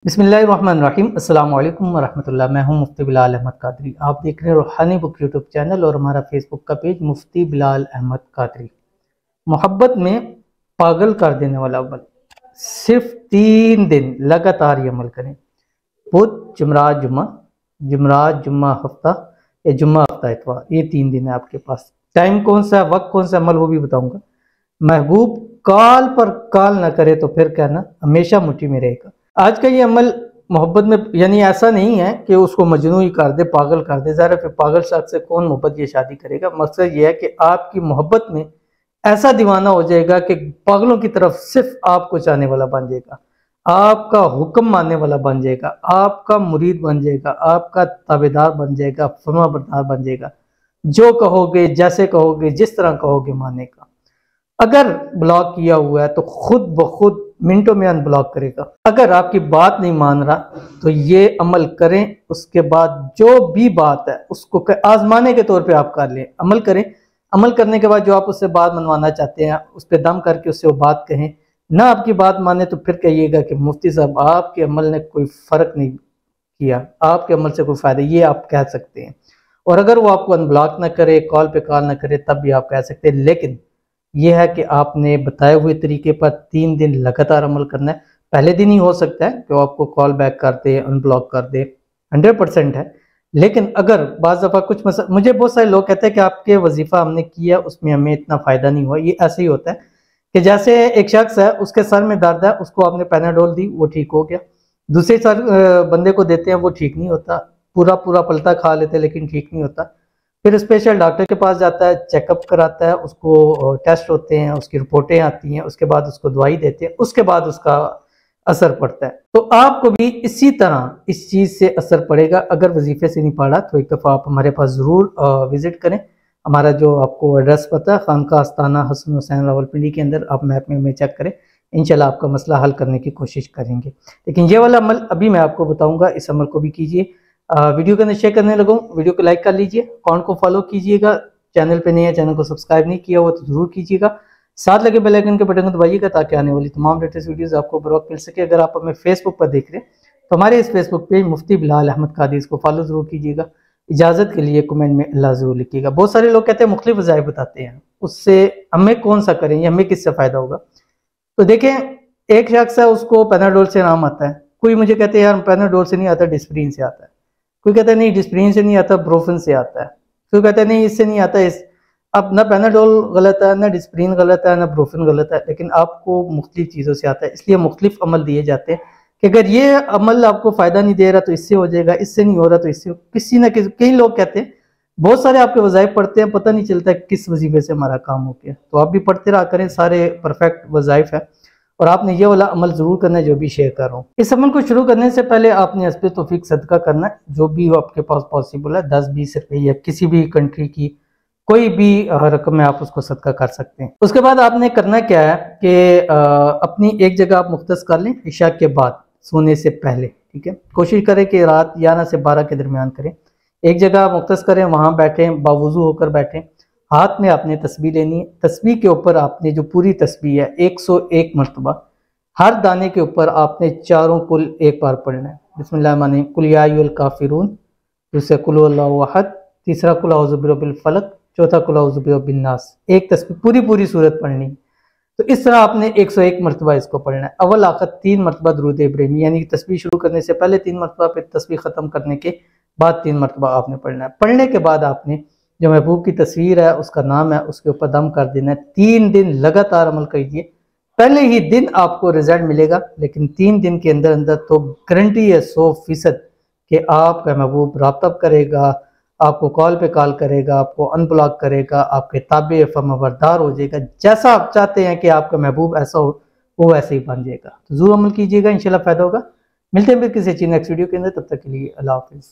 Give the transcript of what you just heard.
बिस्मिल्लाहिर्रहमानिर्रहीम। अस्सलाम वालेकुम वरहमतुल्लाह। मैं हूं मुफ्ती बिलाल अहमद कादरी। आप देख रहे हैं रूहानी बुक यूट्यूब चैनल और हमारा फेसबुक का पेज मुफ्ती बिलाल अहमद कादरी। मोहब्बत में पागल कर देने वाला अमल, सिर्फ 3 दिन लगातार ये अमल करें। बुध, जुमरात, जुम्मा, जुमरात जुम्मा हफ्ता या जुम्मा हफ्ता इतवार, ये 3 दिन है आपके पास। टाइम कौन सा है, वक्त कौन सा, अमल वो भी बताऊंगा। महबूब कॉल पर कॉल ना करे तो फिर कहना हमेशा मुट्ठी में रहेगा। आज का ये अमल मोहब्बत में, यानी ऐसा नहीं है कि उसको मजनू ही कर दे, पागल कर दे। ज़रा फिर पागल शख्स से कौन मोहब्बत ये शादी करेगा। मकसद ये है कि आपकी मोहब्बत में ऐसा दीवाना हो जाएगा कि पागलों की तरफ सिर्फ आपको चाहने वाला बन जाएगा, आपका हुक्म मानने वाला बन जाएगा, आपका मुरीद बन जाएगा, आपका ताबेदार बन जाएगा, फरमाबरदार बन जाएगा। जो कहोगे, जैसे कहोगे, जिस तरह कहोगे माने का। अगर ब्लॉक किया हुआ है तो खुद ब खुद मिनटों में अनब्लॉक करेगा। अगर आपकी बात नहीं मान रहा तो ये अमल करें। उसके बाद जो भी बात है उसको आजमाने के तौर पे आप कर लें, अमल करें। अमल करने के बाद जो आप उससे बात मनवाना चाहते हैं उस पर दम करके उससे वो बात कहें। ना आपकी बात माने तो फिर कहिएगा कि मुफ्ती साहब आपके अमल ने कोई फ़र्क नहीं किया, आपके अमल से कोई फ़ायदा, ये आप कह सकते हैं। और अगर वो आपको अनब्लॉक ना करे, कॉल पे कॉल ना करे, तब भी आप कह सकते हैं। लेकिन यह है कि आपने बताए हुए तरीके पर 3 दिन लगातार अमल करना है। पहले दिन ही हो सकता है कि वो आपको कॉल बैक कर दे, अनब्लॉक कर दे, 100% है। लेकिन अगर बाज़ दफ़ा कुछ मुझे बहुत सारे लोग कहते हैं कि आपके वजीफ़ा हमने किया उसमें हमें इतना फ़ायदा नहीं हुआ। ये ऐसे ही होता है कि जैसे एक शख्स है, उसके सर में दर्द है, उसको आपने पैनाडोल दी, वो ठीक हो गया। दूसरे सर बंदे को देते हैं, वो ठीक नहीं होता। पूरा पूरा पलटा खा लेते लेकिन ठीक नहीं होता। फिर स्पेशल डॉक्टर के पास जाता है, चेकअप कराता है, उसको टेस्ट होते हैं, उसकी रिपोर्टें आती हैं, उसके बाद उसको दवाई देते हैं, उसके बाद उसका असर पड़ता है। तो आपको भी इसी तरह इस चीज़ से असर पड़ेगा। अगर वजीफे से नहीं पड़ा तो एक दफ़ा आप हमारे पास ज़रूर विज़िट करें। हमारा जो आपको एड्रेस पता है, खानका आस्ताना हसन हुसैन रावलपिंडी के अंदर, आप मैप में चेक करें। इंशाल्लाह आपका मसला हल करने की कोशिश करेंगे। लेकिन ये वाला अमल अभी मैं आपको बताऊंगा, इस अमल को भी कीजिए। वीडियो को शेयर करने लगूँ, वीडियो को लाइक कर लीजिए, अकाउंट को फॉलो कीजिएगा। चैनल पे नहीं है, चैनल को सब्सक्राइब नहीं किया हुआ तो जरूर कीजिएगा। साथ लगे बेल आइकन के बटन को दबाइएगा ताकि आने वाली तमाम लेटेस्ट वीडियोस आपको बर वक्त मिल सके। अगर आप हमें फेसबुक पर देख रहे हैं तो हमारे इस फेसबुक पेज मुफ्ती बिलाल अहमद कादरी, इसको फॉलो जरूर कीजिएगा। इजाज़त के लिए कमेंट में अल्लाह जरूर लिखिएगा। बहुत सारे लोग कहते हैं मुख्तलिफ वज़ाइफ बताते हैं, उससे हमें कौन सा करें, या हमें किससे फ़ायदा होगा। तो देखें, एक शख्स है उसको पैनाडोल से आराम आता है। कोई मुझे कहते हैं यार पैनाडोल से नहीं आता, डिस्प्रिन से आता है। कोई कहता है नहीं डिस्प्रिन से नहीं आता, ब्रोफन से आता है। कोई कहता है नहीं इससे नहीं आता। इस अब ना पैनाडोल गलत है, ना डिस्प्रिन गलत है, ना ब्रोफन गलत है, लेकिन आपको मुख्तलिफ चीज़ों से आता है। इसलिए मुख्तलिफ अमल दिए जाते हैं कि अगर ये अमल आपको फ़ायदा नहीं दे रहा तो इससे हो जाएगा, इससे नहीं हो रहा तो इससे। किसी ना किसी, कई लोग कहते हैं बहुत सारे आपके वज़ाइफ पढ़ते हैं, पता नहीं चलता किस वजीफे से हमारा काम हो गया। तो आप भी पढ़ते रहा करें, सारे परफेक्ट वज़ाइफ है। और आपने ये वाला अमल ज़रूर करना है जो भी शेयर कर रहा हूँ। इस अमल को शुरू करने से पहले आपने हस्बे तौफीक सदका करना है, जो भी आपके पास पॉसिबल है। 10-20 रुपये या किसी भी कंट्री की कोई भी रकम में आप उसको सदका कर सकते हैं। उसके बाद आपने करना क्या है कि अपनी एक जगह आप मुख्तस कर लें इशा के बाद, सोने से पहले। ठीक है, कोशिश करें कि रात 11 से 12 के दरमियान करें। एक जगह मुख्तस करें, वहाँ बैठें, बावुज़ू होकर बैठें। हाथ में आपने तस्बीह लेनी है। तस्बीह के ऊपर आपने जो पूरी तस्बीह है 101 मरतबा, हर दाने के ऊपर आपने चारों कुल एक बार पढ़ना है। बिस्मिल्लाह माने कुल या अय्युहल काफिरून, दूसरा कुल हुवल्लाहु अहद, तीसरा कुल औज़ु बिरब्बिल फलक, चौथा कुल औज़ु बिरब्बिन नास। एक तस्बीह पूरी सूरत पढ़नी। तो इस तरह आपने 101 मरतबा इसको पढ़ना है। अव्वल आखिर 3 मरतबा दुरूद इब्राहिमी, यानी तस्बीह शुरू करने से पहले 3 मरतबा, फिर तस्बीह ख़त्म करने के बाद 3 मरतबा आपने पढ़ना है। पढ़ने के बाद आपने जो महबूब की तस्वीर है, उसका नाम है, उसके ऊपर दम कर देना है। 3 दिन लगातार अमल कीजिए। पहले ही दिन आपको रिजल्ट मिलेगा, लेकिन 3 दिन के अंदर अंदर तो गारंटी है 100% कि आपका महबूब राब्ता करेगा, आपको कॉल पे कॉल करेगा, आपको अनब्लॉक करेगा, आपके ताबे फरमाबरदार हो जाएगा। जैसा आप चाहते हैं कि आपका महबूब ऐसा हो, वो वैसे ही बन जाएगा। तो जरूर अमल कीजिएगा, इंशाल्लाह फ़ायदा होगा। मिलते हैं फिर किसी अच्छी नेक्स्ट वीडियो के अंदर, तब तक के लिए अल्लाह हाफिज़।